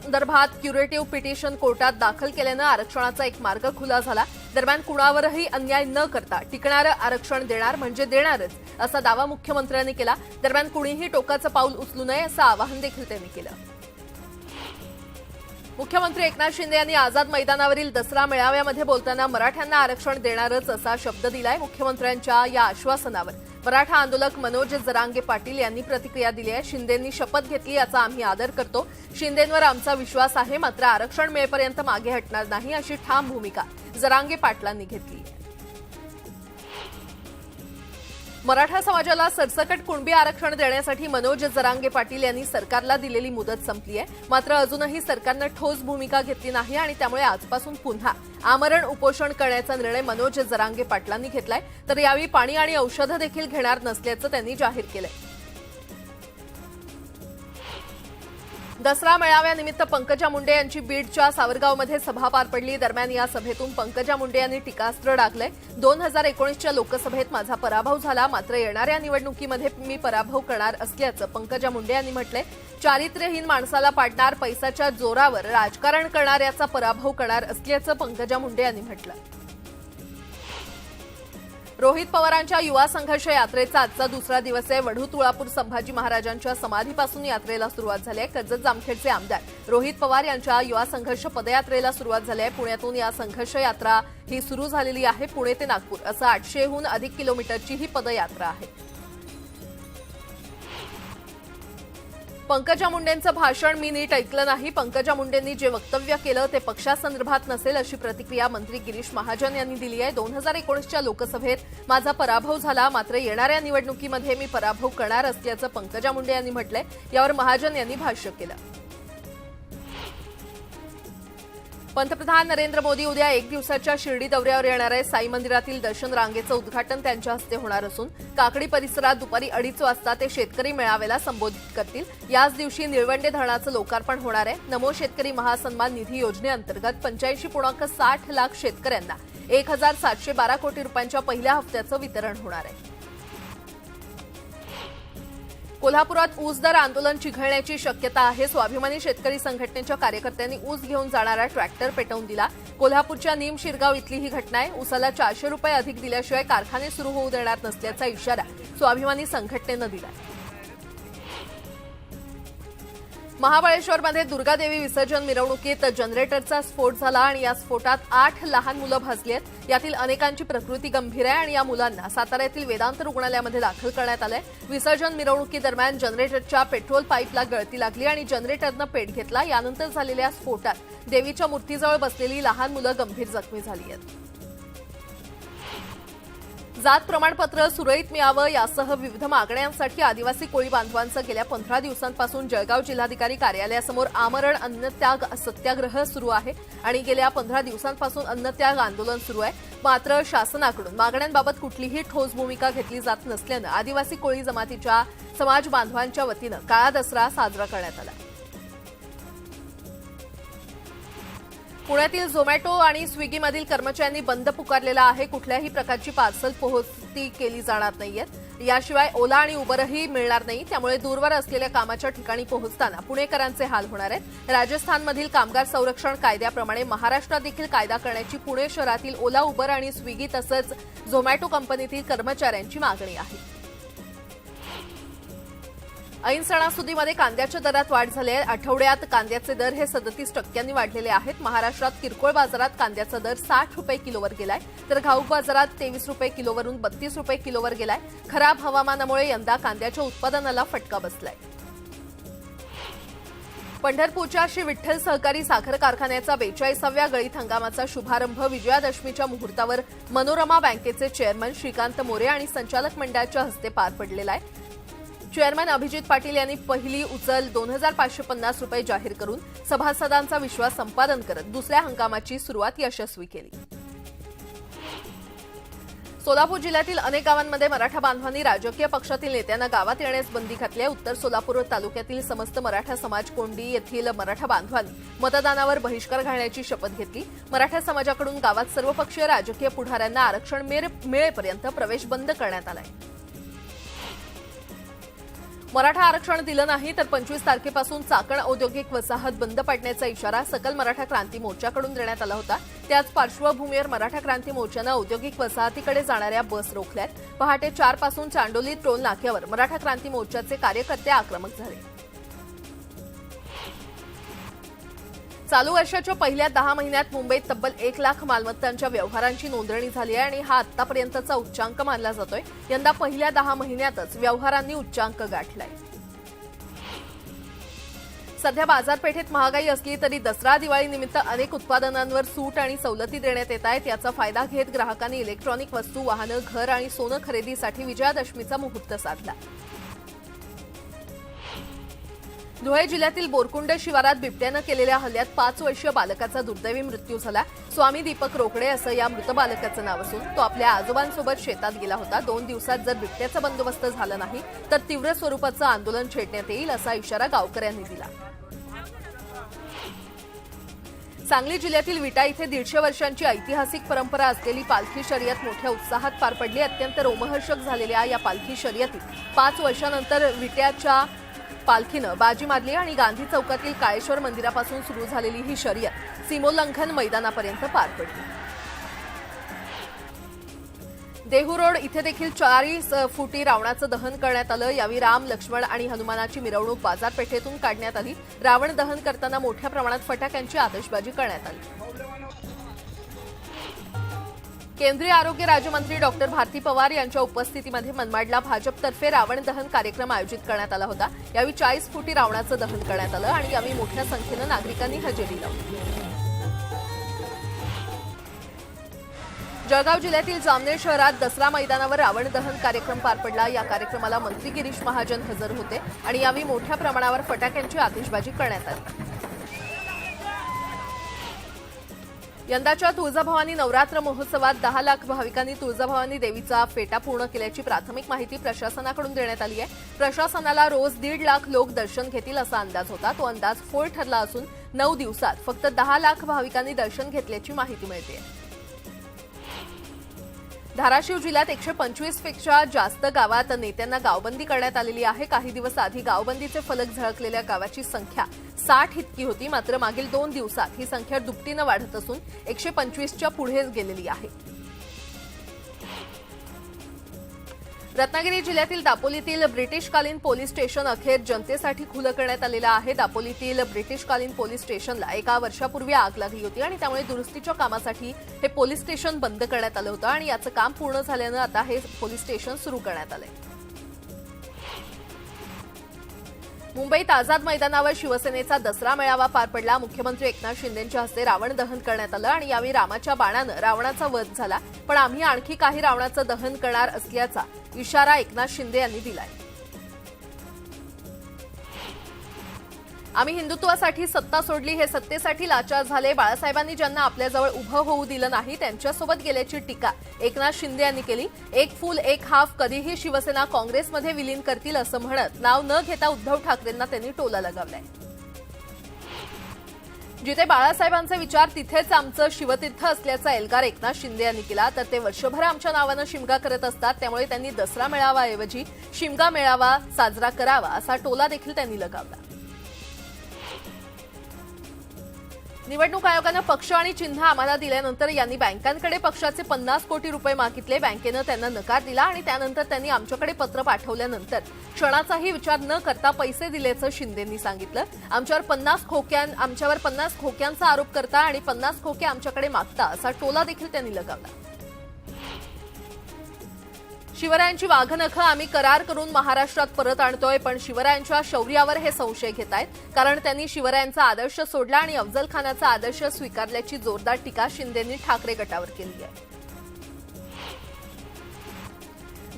संदर्भात curative petition कोर्टात दाखल केल्यानं आरक्षणाचा एक मार्ग खुला झाला। दरम्यान कुणावरही अन्याय न करता टिकणारं आरक्षण देणार म्हणजे देणारच असा दावा मुख्यमंत्र्यांनी केला। दरम्यान कुणीही टोकाचं पाऊल उचलू नये असं आवाहन देखील त्यांनी केलं। मुख्यमंत्री एकनाथ शिंदे यांनी आझाद मैदानावरील दसरा मेळाव्यामध्ये बोलताना मराठ्यांना आरक्षण देणारच असा शब्द दिलाय। मुख्यमंत्र्यांच्या या आश्वासनावर मराठा आंदोलक मनोज जरांगे पाटील यांनी प्रतिक्रिया दिली आहे। शिंदेंनी शपथ घेतली याचा आम्ही आदर करतो। शिंदेंवर आमचा विश्वास आहे, मात्र आरक्षण मिळेपर्यंत मागे हटणार नाही अशी ठाम भूमिका जरांगे पाटलांनी घेतली। मराठा समाजाला सरसकट कुणबी आरक्षण देण्यासाठी मनोज जरांगे पाटील यांनी सरकारला दिलेली मुदत संपली आहे, मात्र अजूनही सरकारनं ठोस भूमिका घेतली नाही आणि त्यामुळे आजपासून पुन्हा आमरण उपोषण करण्याचा निर्णय मनोज जरांगे पाटलांनी घेतलाय। तर यावेळी पाणी आणि औषधं देखील घेणार नसल्याचं त्यांनी जाहीर केलंय। दसरा मेळाव्यानिमित्त पंकजा मुंडे यांची बीडच्या सावरगावमध्ये सभा पार पडली। दरम्यान या सभेतून पंकजा मुंडे यांनी टीकास्त्र डागलंय। 2019च्या लोकसभेत माझा पराभव झाला, मात्र येणाऱ्या निवडणुकीमध्ये मी पराभव करणार असल्याचं पंकजा मुंडे यांनी म्हटलंय। चारित्र्यहीन माणसाला पाडणार, पैशाच्या जोरावर राजकारण करणाऱ्याचा पराभव करणार असल्याचं पंकजा मुंडे यांनी म्हटलं। रोहित पवारांच्या युवा संघर्ष यात्रेचा आजचा दुसरा दिवस आहे। वढू तुळापूर संभाजी महाराजांच्या समाधीपासून यात्रेला सुरुवात झाली आहे। कर्जत जामखेडचे आमदार रोहित पवार यांच्या युवा संघर्ष पदयात्रेला सुरुवात झाली आहे। पुण्यातून या संघर्ष यात्रा ही सुरू झालेली आहे। पुणे ते नागपूर असं 800हून अधिक किलोमीटरची ही पदयात्रा आहे। पंकजा मुंडेंचं भाषण मी नीट ऐकलं नाही। पंकजा मुंडेंनी जे वक्तव्य केलं ते पक्षासंदर्भात नसेल अशी प्रतिक्रिया मंत्री गिरीश महाजन यांनी दिली आहे। 2019च्या लोकसभेत माझा पराभव झाला, मात्र येणाऱ्या निवडणुकीमध्ये मी पराभव करणार असल्याचं पंकजा मुंडे यांनी म्हटलंय। यावर महाजन यांनी भाष्य केलं। पंतप्रधान नरेंद्र मोदी उद्या एक दिवसाच्या शिर्डी दौऱ्यावर येणार आहे। साई मंदिरातील दर्शन रांगेचं उद्घाटन त्यांच्या हस्ते होणार असून काकडी परिसरात दुपारी 2:30 वाजता ते शेतकरी मेळाव्याला संबोधित करतील। याच दिवशी निळवंडे धरणाचं लोकार्पण होणार आहे। नमो शेतकरी महासन्मान निधी योजनेअंतर्गत 85.60 लाख शेतकऱ्यांना 1,712 कोटी रुपयांच्या पहिल्या हप्त्याचं वितरण होणार आहे। कोल्हापुरात ऊस दर आंदोलन चिघळण्याची शक्यता आहे। स्वाभिमानी शेतकरी संघटनेच्या कार्यकर्त्यांनी ऊस घेऊन जाणारा ट्रॅक्टर पेटवून दिला। कोल्हापूरच्या नीम शिरगाव इथली ही घटना आहे। ऊसाला 400 रुपये अधिक दिल्याशिवाय कारखाने सुरू होऊ देणार नसल्याचा इशारा स्वाभिमानी संघटनेनं दिला। महाबळेश्वरमध्ये दुर्गादेवी विसर्जन मिरवणुकीत जनरेटरचा स्फोट झाला आणि या स्फोटात 8 लहान मुलं भाजली आहेत। यातील अनेकांची प्रकृती गंभीर आहे आणि या मुलांना सातारा येथील वेदांत रुग्णालयामध्ये दाखल करण्यात आलंय। विसर्जन मिरवणुकीदरम्यान जनरेटरच्या पेट्रोल पाईपला गळती लागली आणि जनरेटरनं पेट घेतला। यानंतर झालेल्या स्फोटात देवीच्या मूर्तीजवळ बसलेली लहान मुलं गंभीर जखमी झाली आहेत। जात प्रमाणपत्र सुरळीत मिळावं यासह विविध मागण्यांसाठी आदिवासी कोळी बांधवांचं गेल्या 15 दिवसांपासून जळगाव जिल्हाधिकारी कार्यालयासमोर आमरण अन्नत्याग सत्याग्रह सुरू आहे आणि गेल्या 15 दिवसांपासून अन्नत्याग आंदोलन सुरू आहे। मात्र शासनाकडून मागण्यांबाबत कुठलीही ठोस भूमिका घेतली जात नसल्यानं आदिवासी कोळी जमातीच्या समाज बांधवांच्या वतीनं काळा दसरा साजरा करण्यात आला। पुण्यातील झोमॅटो आणि स्विगीमधील कर्मचाऱ्यांनी बंद पुकारलेला आहे। कुठल्याही प्रकारची पार्सल पोहोचती केली जाणार नाहीयेत। याशिवाय ओला आणि उबरही मिळणार नाही। त्यामुळे दूरवर असलेल्या कामाच्या ठिकाणी पोहोचताना पुणेकरांचे हाल होणार आहेत। राजस्थानमधील कामगार संरक्षण कायद्याप्रमाणे महाराष्ट्रात देखील कायदा करण्याची पुणे शहरातील ओला, उबर आणि स्विगी तसंच झोमॅटो कंपनीतील कर्मचाऱ्यांची मागणी आहे। ऐन सणासुदीमध्ये कांद्याच्या दरात वाढ झाली आहे। आठवड्यात कांद्याचे दर हे 37% वाढलेले आहेत। महाराष्ट्रात किरकोळ बाजारात कांद्याचा दर 60 रुपये किलोवर गेलाय, तर घाऊक बाजारात 23 रुपये किलोवरून 32 रुपये किलोवर गेलाय। खराब हवामानामुळे यंदा कांद्याच्या उत्पादनाला फटका बसलाय। पंढरपूरच्या श्री विठ्ठल सहकारी साखर कारखान्याचा 42व्या गळीत हंगामाचा शुभारंभ विजयादशमीच्या मुहूर्तावर मनोरमा बँकेचे चेअरमन श्रीकांत मोरे आणि संचालक मंडळाच्या हस्ते पार पडलेला आहे। चेअरमन अभिजित पाटील यांनी पहिली उचल 2550 रुपये जाहीर करून सभासदांचा विश्वास संपादन करत दुसऱ्या हंगामाची सुरुवात यशस्वी केली। सोलापूर जिल्ह्यातील अनेक गावांमध्ये मराठा बांधवांनी राजकीय पक्षातील नेत्यांना गावात येण्यास बंदी घातली आहे। उत्तर सोलापूर तालुक्यातील समस्त मराठा समाज कोंडी येथील मराठा बांधवांनी मतदानावर बहिष्कार घालण्याची शपथ घेतली। मराठा समाजाकडून गावात सर्वपक्षीय राजकीय पुढाऱ्यांना आरक्षण मिळेपर्यंत प्रवेश बंद करण्यात आला आहे। मराठा आरक्षण दिलं नाही तर 25 तारखेपासून चाकण औद्योगिक वसाहत बंद पाडण्याचा इशारा सकल मराठा क्रांती मोर्चाकडून देण्यात आला होता। त्याच पार्श्वभूमीवर मराठा क्रांती मोर्चानं औद्योगिक वसाहतीकडे जाणाऱ्या बस रोखल्यात। पहाटे 4 पासून चांडोली टोल नाक्यावर मराठा क्रांती मोर्चाचे कार्यकर्ते आक्रमक झाले। चालू वर्षाच्या पहिल्या 10 महिन्यात मुंबईत तब्बल 1 लाख मालमत्तांच्या व्यवहारांची नोंदणी झाली आहे आणि हा आतापर्यंतचा उच्चांक मानला जातोय। यंदा पहिल्या 10 महिन्यातच व्यवहारांनी उच्चांक गाठलाय। सध्या बाजारपेठेत महागाई असली तरी दसरा दिवाळी निमित्त अनेक उत्पादनांवर सूट आणि सवलती देण्यात येत आहेत। याचा फायदा घेत ग्राहकांनी इलेक्ट्रॉनिक वस्तू, वाहनं, घर आणि सोनं खरेदीसाठी विजयादशमीचा मुहूर्त साधला। धुळे जिल्ह्यातील बोरकुंड शिवारात बिबट्यानं केलेल्या हल्ल्यात 5 वर्षीय बालकाचा दुर्दैवी मृत्यू झाला। स्वामी दीपक रोकडे असं या मृत बालकाचं नाव असून तो आपल्या आजोबांसोबत शेतात गेला होता। 2 दिवसात जर बिबट्याचा बंदोबस्त झाला नाही तर तीव्र स्वरूपाचं आंदोलन छेडण्यात येईल असा इशारा गावकऱ्यांनी दिला। सांगली जिल्ह्यातील विटा इथे 150 वर्षांची ऐतिहासिक परंपरा असलेली पालखी शर्यत मोठ्या उत्साहात पार पडली। अत्यंत रोमहर्षक झालेल्या या पालखी शर्यतीत 5 वर्षांनंतर विट्याच्या पालखीनं बाजी मारली आणि गांधी चौकातील काळेश्वर मंदिरापासून सुरू झालेली ही शर्यत सीमोल्लंघन मैदानापर्यंत पार पडली। देहू रोड इथे देखील 40 फुटी रावणाचं दहन करण्यात आलं। यावेळी राम, लक्ष्मण आणि हनुमानाची मिरवणूक बाजारपेठेतून काढण्यात आली। रावण दहन करताना मोठ्या प्रमाणात फटाक्यांची आतषबाजी करण्यात आली। केंद्रीय आरोग्य राज्यमंत्री डॉक्टर भारती पवार यांच्या उपस्थितीमध्ये मनमाडला भाजपतर्फे रावण दहन कार्यक्रम आयोजित करण्यात आला होता। यावेळी 40 फुटी रावणाचं दहन करण्यात आलं आणि यावेळी मोठ्या संख्येनं नागरिकांनी हजेरी लावली। जळगाव जिल्ह्यातील जामनेर शहरात दसरा मैदानावर रावण दहन कार्यक्रम पार पडला। या कार्यक्रमाला मंत्री गिरीश महाजन हजर होते आणि यावेळी मोठ्या प्रमाणावर फटाक्यांची आतिषबाजी करण्यात आली। यंदाच्या तुळजाभवानी नवरात्र महोत्सवात 10 लाख भाविकांनी तुळजाभवानी देवीचा फेटा पूर्ण केल्याची प्राथमिक माहिती प्रशासनाकडून देण्यात आली आहे। प्रशासनाला रोज 1.5 लाख लोक दर्शन घेतील असा अंदाज होता। तो अंदाज फोल ठरला असून 9 दिवसात फक्त 10 लाख भाविकांनी दर्शन घेतल्याची माहिती मिळते। धाराशिव जिल्ह्यात 125 पेक्षा जास्त गावात नेत्यांना गावबंदी करण्यात आलेली आहे। काही दिवस आधी गावबंदीचे फलक झळकलेल्या गावाची संख्या 60 इतकी होती, मात्र मागील 2 दिवसात ही संख्या दुपटीनं वाढत असून 125च्या पुढे गेलेली आहे। रत्नागिरी जिल्ह्यातील दापोलीतील ब्रिटिशकालीन पोलीस स्टेशन अखेर जनतेसाठी खुलं करण्यात आलेलं आहे। दापोलीतील ब्रिटिशकालीन पोलीस स्टेशनला 1 वर्षापूर्वी आग लागली होती आणि त्यामुळे दुरुस्तीच्या कामासाठी हे पोलीस स्टेशन बंद करण्यात आलं होतं आणि याचं काम पूर्ण झाल्यानं आता हे पोलीस स्टेशन सुरू करण्यात आलंय। मुंबईत आझाद मैदानावर शिवसेनेचा दसरा मेळावा पार पडला। मुख्यमंत्री एकनाथ शिंदेंच्या हस्ते रावण दहन करण्यात आलं आणि यावेळी रामाच्या बाणानं रावणाचा वध झाला। पण आम्ही आणखी काही रावणाचं दहन करणार असल्याचा इशारा एकनाथ शिंदे यांनी दिलाय। आम्ही हिंदुत्वासाठी सत्ता सोडली, हे सत्तेसाठी लाचार झाले। बाळासाहेबांनी ज्यांना आपल्याजवळ उभं होऊ दिलं नाही त्यांच्यासोबत गेल्याची टीका एकनाथ शिंदे यांनी केली। एक फूल एक हाफ, कधीही शिवसेना काँग्रेसमध्ये विलीन करतील असं म्हणत नाव न घेता उद्धव ठाकरेंना त्यांनी टोला लगावलाय। जिथे बाळासाहेबांचे विचार तिथेच आमचं शिवतीर्थ असल्याचा एल्गार एकनाथ शिंदे यांनी केला। तर ते वर्षभर आमच्या नावानं शिमगा करत असतात, त्यामुळे त्यांनी दसरा मेळावाऐवजी शिमगा मेळावा साजरा करावा असा टोला देखील त्यांनी लगावला। निवडणूक आयोगानं पक्ष आणि चिन्ह आम्हाला दिल्यानंतर यांनी बँकांकडे पक्षाचे 50 कोटी रुपये मागितले। बँकेनं त्यांना नकार दिला आणि त्यानंतर त्यांनी आमच्याकडे पत्र पाठवल्यानंतर क्षणाचाही विचार न करता पैसे दिल्याचं शिंदेंनी सांगितलं। आमच्यावर 50 खोक्यांचा आरोप करता आणि 50 खोके आमच्याकडे मागता असा टोला देखील त्यांनी लगावला। शिवरायांची वाघनखं आम्ही करार करून महाराष्ट्रात परत आणतोय, पण शिवरायांच्या शौर्यावर हे संशय घेत आहेत, कारण त्यांनी शिवरायांचा आदर्श सोडला आणि अफजल खानाचा आदर्श स्वीकारल्याची जोरदार टीका शिंदेंनी ठाकरे गटावर केली आहे।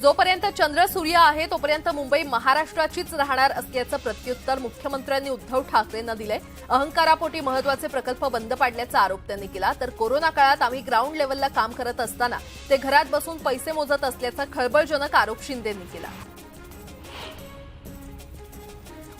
जोपर्यंत चंद्र सूर्य आहे तोपर्यंत मुंबई महाराष्ट्राचीच राहणार असल्याचं प्रत्युत्तर मुख्यमंत्र्यांनी उद्धव ठाकरेंना दिलंय। अहंकारापोटी महत्त्वाचे प्रकल्प बंद पाडल्याचा आरोप त्यांनी केला। तर कोरोना काळात आम्ही ग्राउंड लेव्हलला काम करत असताना ते घरात बसून पैसे मोजत असल्याचा खळबळजनक आरोप शिंदेंनी केला।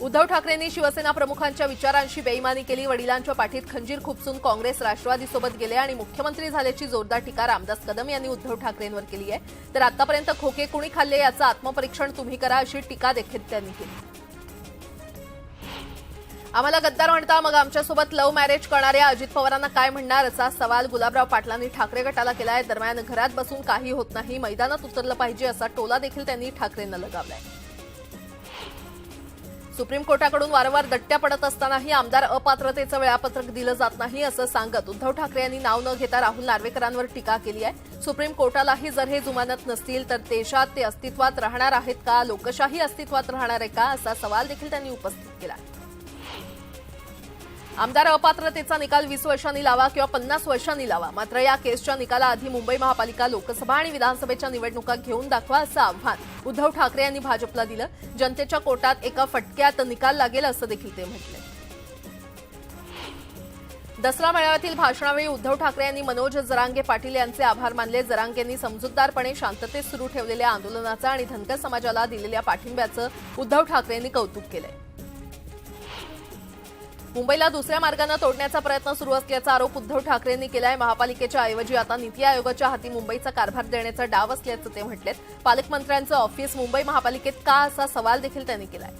उद्धव ठाकरेंनी शिवसेना प्रमुखांच्या विचारांशी बेईमानी केली। वडिलांच्या पाठीत खंजीर खुपसून काँग्रेस राष्ट्रवादीसोबत गेले आणि मुख्यमंत्री झाल्याची जोरदार टीका रामदास कदम यांनी उद्धव ठाकरेंवर केली आहे। तर आतापर्यंत खोके कुणी खाल्ले याचं आत्मपरीक्षण तुम्ही करा अशी टीका देखील त्यांनी केली। आम्हाला गद्दार म्हणता, मग आमच्यासोबत लव्ह मॅरेज करणाऱ्या अजित पवारांना काय म्हणणार, असा सवाल गुलाबराव पाटलांनी ठाकरे गटाला केलाय. दरम्यान घरात बसून काही होत नाही, मैदानात उतरलं पाहिजे असा टोला देखील त्यांनी ठाकरेंना लगावलाय. सुप्रीम कोर्टाकडून वारंवार दट्ट्या पडत असतानाही आमदार अपात्रतेचं वेळापत्रक दिलं जात नाही असं सांगत उद्धव ठाकरे यांनी नाव न घेता राहुल नार्वेकरांवर टीका केली आहे. सुप्रीम कोर्टालाही जर हे जुमानत नसतील तर देशात ते अस्तित्वात राहणार आहेत का, लोकशाही अस्तित्वात राहणार आहे का, असा सवाल देखील त्यांनी उपस्थित केला. आमदार अपात्रतेचा निकाल 20 वर्षांनी लावा किंवा 50 वर्षांनी लावा, मात्र या केसच्या निकालाआधी मुंबई महापालिका, लोकसभा आणि विधानसभेच्या निवडणुका घेऊन दाखवा असं आव्हान उद्धव ठाकरे यांनी भाजपला दिलं. जनतेच्या कोर्टात एका फटक्यात निकाल लागेल असं देखील ते म्हटले. दसरा मेळाव्यातील भाषणावेळी उद्धव ठाकरे यांनी मनोज जरांगे पाटील यांचे आभार मानले. जरांगेंनी समजूतदारपणे शांततेत सुरू ठेवलेल्या आंदोलनाचं आणि धनगर समाजाला दिलेल्या पाठिंब्याचं उद्धव ठाकरे यांनी कौतुक केलंय. मुंबईला दुसऱ्या मार्गाने तोडण्याचा प्रयत्न सुरू असल्याचा आरोप उद्धव ठाकरेंनी केलाय. महापालिकेच्या ऐवजी आता नीती आयोगाच्या हाती मुंबईचा कारभार देण्याचा डाव असल्याचं ते म्हटलेत. पालकमंत्र्यांचं ऑफिस मुंबई महापालिकेत का, असा सवाल देखील त्यांनी केलाय.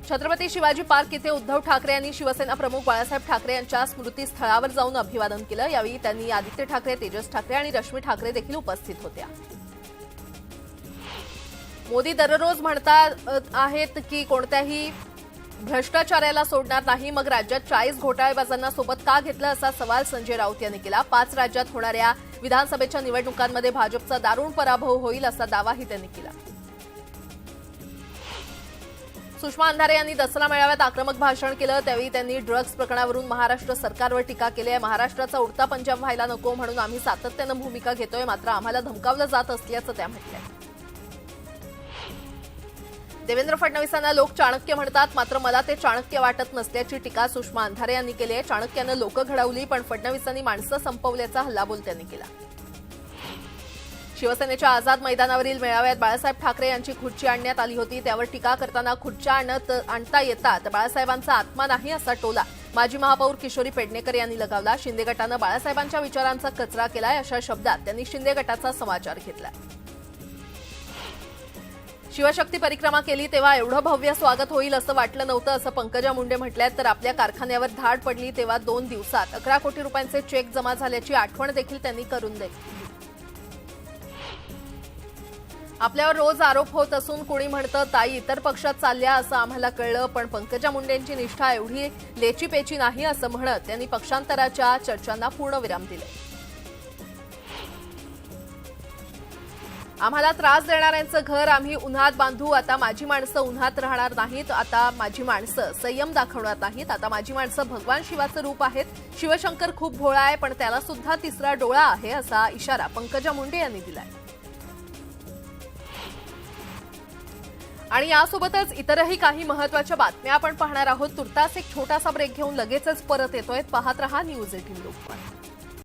छत्रपती शिवाजी पार्क इथे उद्धव ठाकरे यांनी शिवसेना प्रमुख बाळासाहेब ठाकरे यांच्या स्मृतीस्थळावर जाऊन अभिवादन केलं. यावेळी त्यांनी आदित्य ठाकरे, तेजस ठाकरे आणि रश्मी ठाकरे देखील उपस्थित होत्या. मोदी दररोज म्हणतात आहेत की कोणत्याही भ्रष्टाचाराला सोडणार नाही, मग राज्यात 40 घोटाळेबाजांना सोबत का घेतलं, असा सवाल संजय राऊत यांनी केला. 5 राज्यात होणाऱ्या विधानसभेच्या निवडणुकांमध्ये भाजपचा दारुण पराभव होईल असा दावाही त्यांनी केला. सुषमा अंधारे यांनी दसरा मेळाव्यात आक्रमक भाषण केलं. त्यावेळी त्यांनी ड्रग्ज प्रकरणावरून महाराष्ट्र सरकारवर टीका केली आहे. महाराष्ट्राचा उडता पंजाब व्हायला नको म्हणून आम्ही सातत्यानं भूमिका घेतोय, मात्र आम्हाला धमकावलं जात असल्याचं त्या म्हटलंय. देवेंद्र फडणवीसांना लोक चाणक्य म्हणतात, मात्र मला ते चाणक्य वाटत नसल्याची टीका सुषमा अंधारे यांनी केली आहे. चाणक्यानं लोक घडवली, पण फडणवीसांनी माणसं संपवल्याचा हल्लाबोल त्यांनी केला. शिवसेनेच्या आझाद मैदानावरील मेळाव्यात बाळासाहेब ठाकरे यांची खुर्ची आणण्यात आली होती. त्यावर टीका करताना खुर्च्या आणता येतात, बाळासाहेबांचा आत्मा नाही असा टोला माजी महापौर किशोरी पेडणेकर यांनी लगावला. शिंदे गटानं बाळासाहेबांच्या विचारांचा कचरा केलाय, अशा शब्दात त्यांनी शिंदे गटाचा समाचार घेतला. शिवशक्ती परिक्रमा केली तेव्हा एवढं भव्य स्वागत होईल असं वाटलं नव्हतं, असं पंकजा मुंडे म्हटल्यात. तर आपल्या कारखान्यावर धाड पडली तेव्हा 2 दिवसात 11 कोटी रुपयांचे चेक जमा झाल्याची आठवण देखील त्यांनी करून दिली. आपल्यावर रोज आरोप होत असून कुणी म्हणतं ताई इतर पक्षात चालल्या असं आम्हाला कळलं, पण पंकजा मुंडेंची निष्ठा एवढी लेचीपेची नाही असं म्हणत त्यांनी पक्षांतराच्या चर्चांना पूर्णविराम दिले. आम्हाला त्रास देणाऱ्यांचं घर आम्ही उन्हात बांधू, आता माझी माणसं उन्हात राहणार नाहीत, आता माझी माणसं संयम दाखवणार नाहीत, आता माझी माणसं भगवान शिवाचं रूप आहेत. शिवशंकर खूप भोळा आहे, पण त्याला सुद्धा तिसरा डोळा आहे, असा इशारा पंकजा मुंडे यांनी दिलाय. आणि यासोबतच इतरही काही महत्त्वाच्या बातम्या आपण पाहणार आहोत. तुर्तास एक छोटासा ब्रेक घेऊन लगेचच परत येतोय. पाहत रहा न्यूज 18 लोकमत.